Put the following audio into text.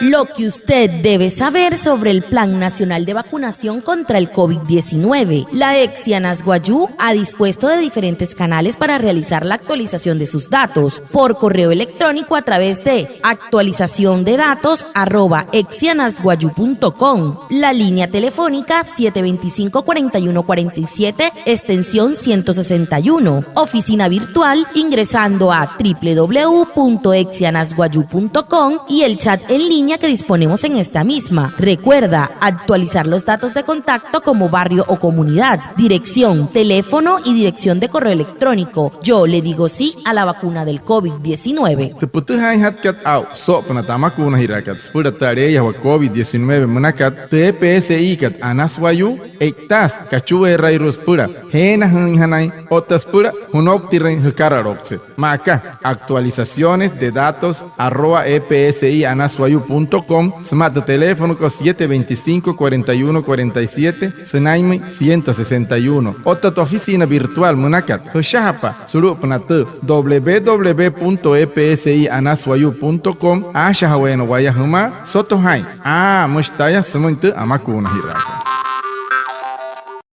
Lo que usted debe saber sobre el Plan Nacional de Vacunación contra el COVID-19. La EXIANAS Guayú ha dispuesto de diferentes canales para realizar la actualización de sus datos por correo electrónico a través de actualizaciondedatos@exianasguayú.com, la línea telefónica 725-4147, extensión 161, oficina virtual ingresando a www.exianasguayú.com y el chat en línea que disponemos en esta misma. Recuerda actualizar los datos de contacto como barrio o comunidad, dirección, teléfono y dirección de correo electrónico. Yo le digo sí a la vacuna del COVID-19. Teputuhan hatkat au sok penatamakuna hirakat sepura tareya wa COVID-19 menakat TPSI kat anaswayu ektas kachue rairus pura hena hanai otas pura hunok tiren hukararokse. Maka actualizaciones de datos @epsianaswayu.com, smart de teléfono con 725-4147, Senaime 161. Otra tu oficina virtual Munacat, Hushapa, Surupnatu, www.epsianaswayu.com, Ashahaweno Wayahuma, Sotohai, Mustaya Semuntu Amakuna Hiraka.